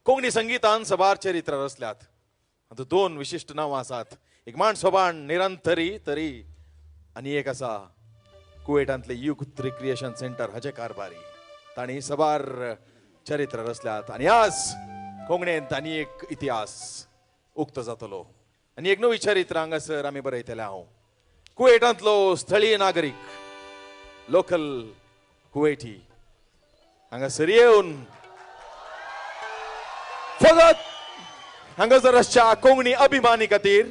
कोंकणी संगीतान सबार चरित्र रचल्यात. आता दोन विशिष्ट नांवां आसात. एक माणसोबाण निरंतरी तरी आनी एक आसा कुवेटांतले युथ रिक्रिएशन सेंटर हाचे कारभारी. तांणी सबार चरित्र रचल्यात आनी आज कोंकणींत आनी एक इतिहास उक्त जातलो आनी एक नवी चरित्र हांगासर आमी बरयतले. हांव कुवेटांतलो स्थळीय नागरीक लोकल कुवेटी हांगासर येवन फकत हांगासर आसच्या कोंकणी अभिमानी खातीर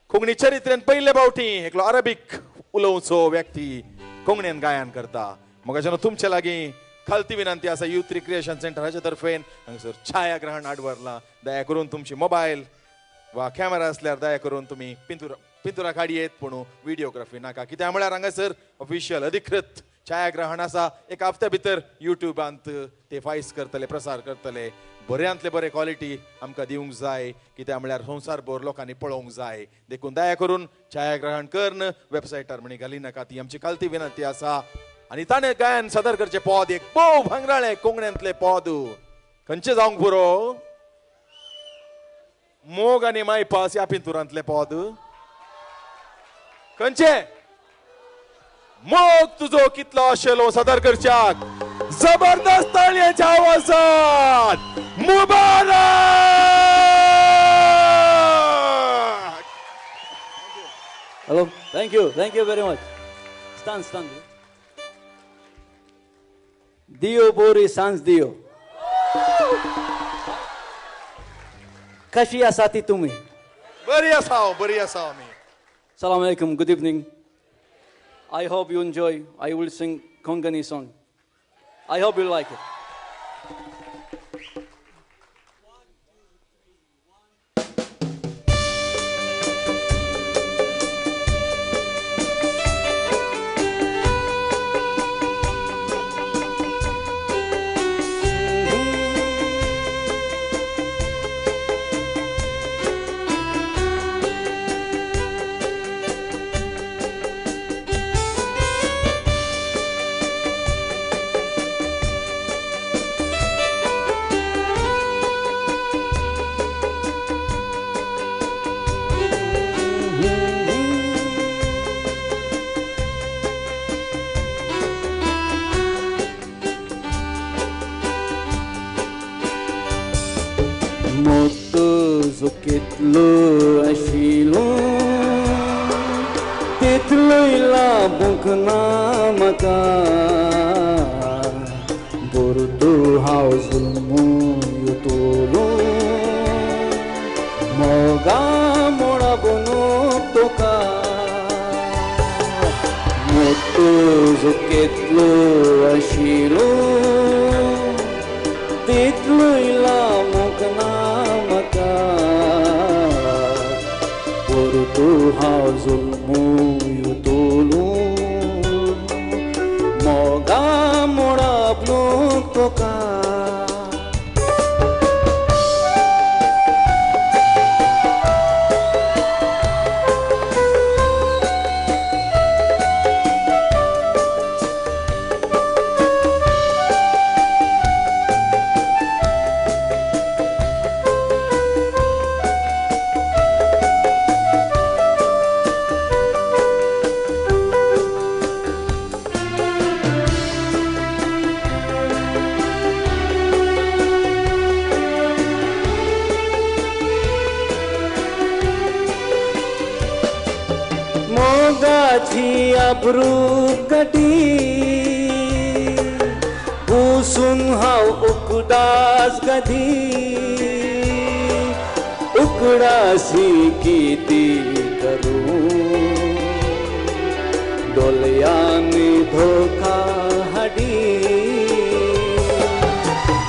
कोंकणी चरित्रेन पयले फावटी एकलो अरबीक उलोवचो व्यक्ती कोंकणीन गायन करता. म्हाका जेन्ना तुमचे लागीं खालती विनंती आसा युथ रिक्रिएशन सेंटराच्या तर्फेन हांगासर छायाग्रहण आडवरला. दया करून तुमची मोबायल वा कॅमेरा असल्यार दया करून तुमी पिंतुरा काडयेत पूण व्हिडिओग्राफी नाका. कित्याक म्हळ्यार हांगासर ऑफिशियल अधिकृत छायाग्रहण आसा. एक हफ्त्या भितर युट्यूबांत ते फायज करतले, प्रसार करतले. बऱ्यांतले बरे क्वॉलिटी आमकां दिवंक जाय कित्याक म्हळ्यार संवसारभर लोकांनी पळोवंक जाय. देखून दया करून छायाग्रहण करन वेबसायटार म्हणी घाली नाका. ती आमची खालती विनंती आसा. आनी ताणें गायन सादर करचे पद एक भोव भांगराळें कोंकण्यांतलें पद. खंयचें जावंक पुरो? मोग आनी मायपास ह्या पिंतुरांतलें पद. खंयचें? मोग तुजो कितलो आशेलो सादर करच्याक जबरदस्त ताळयेच्या आवाजात मुबारक. Hello, thank you very much. Stand. Dio Bori Sans Dio. कशी आसा ती तुम्ही? बरी आसा आमी. Assalamu alaikum, good evening. I hope you enjoy. I will sing Konkani song. I hope you like it. Kitlo ashilo titlo ila bukna maka burdu hauzulmu yutulu moga mora bono toka motu zukitlo ashilo titlo ila bukna maka tu hazulmu yutulu moga mora blok toka. Abrukati usun hau ukdas gadi ukdasi kiti karu dolyani dhokha hadi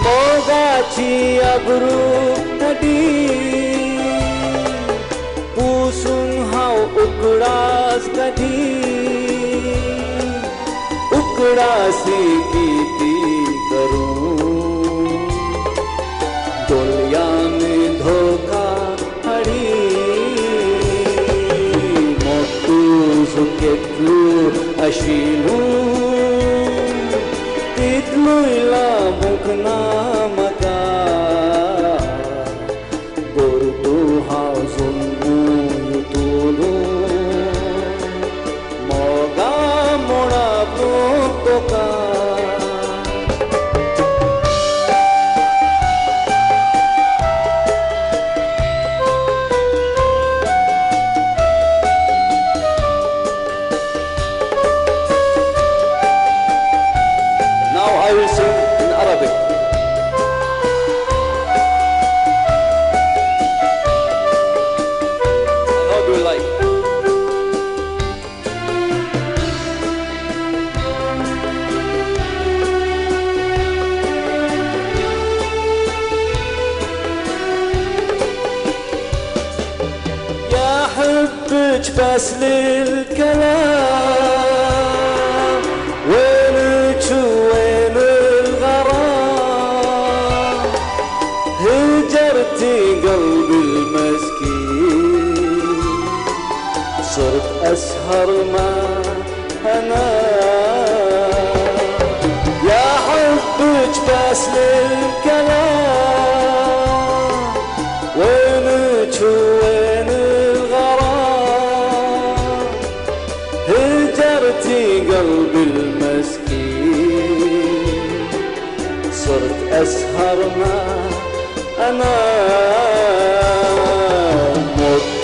mogachi abrukati usun hau ukdas gadi ukdasi kiti karu dolyani dhokha hadi motu zuketlu ashilu titlu ila mukna maka حبك بس للكلام وينك وين الغرام هجرتي قلبي المسكين صرت أسهر ما أنام يا حبك بس للكلام وينك وين الغرام هجرتي قلبي المسكين صرت أسهر ما أنام مت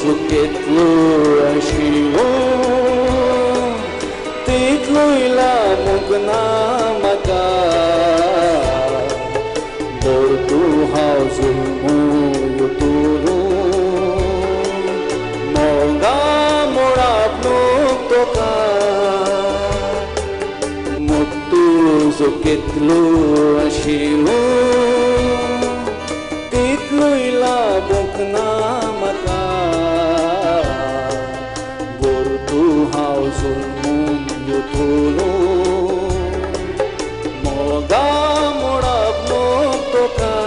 زكت له عشيون تيتلو إلى مقنا مكان برضو حاضر يطولو موغا مرابنو توكا متو زكتلو عشيلو تيتلو إلى مقنا مكان برضو حاضر يطولو موغا مرابنو توكا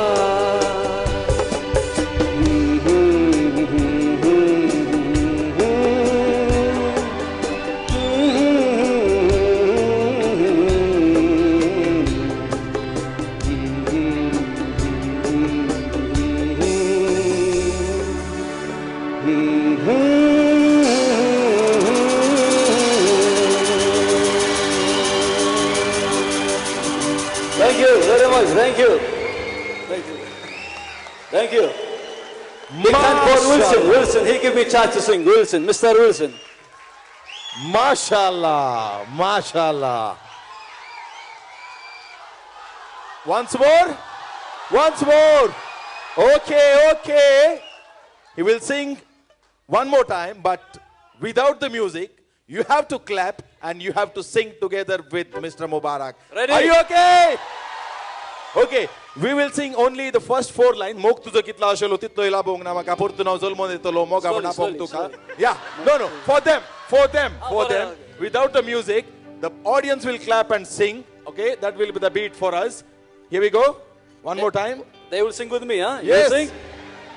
Thank you very much. Thank you. Thank you. Thank you. Big hand for Wilson. Wilson, he gave me a chance to sing. Wilson, Mr. Wilson. Mashallah, mashallah. Once more, once more. Okay, okay. He will sing one more time, but without the music. You have to clap and you have to sing together with Mr. Mubarak. Ready? Are you okay? Okay, we will sing only the first four lines. Mok tuja kitla ashelo titlo ilabong nama kapurtu na zulmo netolo moga Slowly, na slowly, pongtuka. slowly. Yeah, no, for them, okay. Without the music, the audience will clap and sing. Okay, that will be the beat for us. Here we go. One more time. They will sing with me, huh? You Yes. will sing?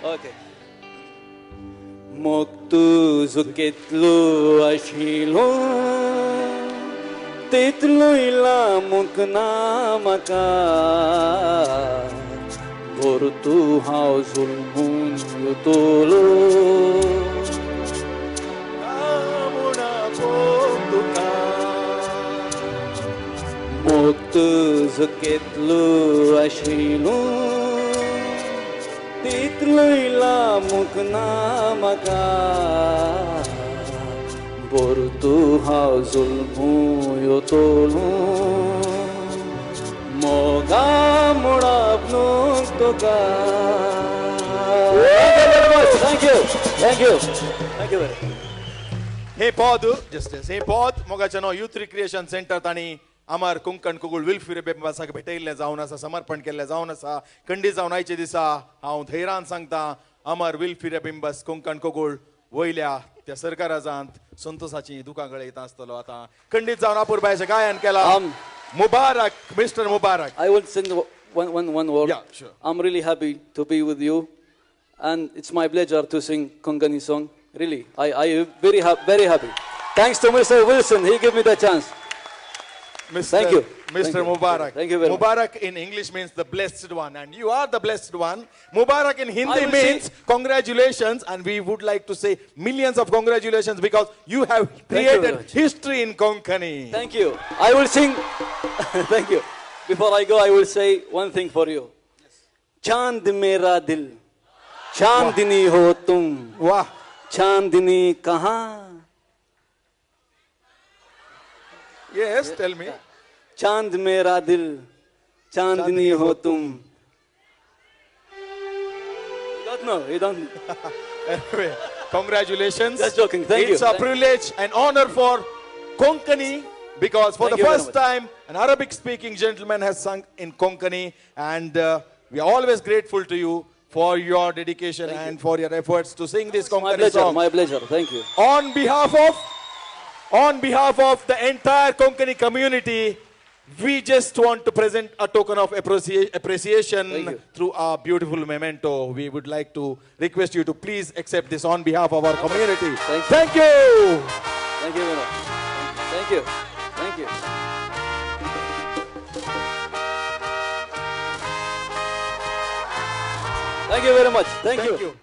Okay. Moktu zukitlu ashilo titlu ila mukna maka gortu hauzul mun yutulu Amuna pongtuka. Moktu zukitlu ashilo titlu ila mukna maka bortu hauzul yutulu moga murabnu toka. Thank you. Thank you. Thank you very much. Hey Pod, just hey Pod, moga chano Youth Recreation Center tani amar कुंकण कुगुळ विल्फिरे बेंबासाक भेटयल्ले जावन आसा समर्पण केल्ले जावन आसा कंडी जावन आयचे दिसा हांव धैर्यान सांगता अमर विल्फिरे बिंबस कुंकण कुगुळ वयल्या त्या सरकाराजांत संतोषाची दुकां गळयता आसतलो आता खंडीत जावन आपूर बायचे गायन केला Mubarak mister Mubarak I will sing one word. Yeah, sure. I'm really happy to be with you, and it's my pleasure to sing Kongani song. Really, I am very happy. Thanks to Mr. Wilson, he gave me the chance. Mr. Thank you. Mr. Thank you. Mubarak. Thank you very much. Mubarak in English means the blessed one, and you are the blessed one. Mubarak in I Hindi will means congratulations, and we would like to say millions of congratulations because you have very created much. history in Konkani. Thank you. I will sing. Thank you. Before I go, I will say one thing for you. Chand mera dil, chandini ho tum, Wow. chandini kahan? Yes, tell me. चांद मेरा दिल चांदनी हो तुम. You don't know. You don't. Anyway, congratulations. Just joking. Thank It's you. a privilege and honor for Konkani because for Thank the you very first much. time an Arabic speaking gentleman has sung in Konkani, and we are always grateful to you. for your dedication and for your efforts to sing this My Konkani pleasure, song. my pleasure. Thank you. On behalf of the entire Konkani community, we just want to present a token of appreciation Thank you. through a beautiful memento. We would like to request you to please accept this on behalf of our community. Thank you. Thank you. Thank you, Vinod. Thank you. Thank you. Thank you very much. Thank you. Thank you.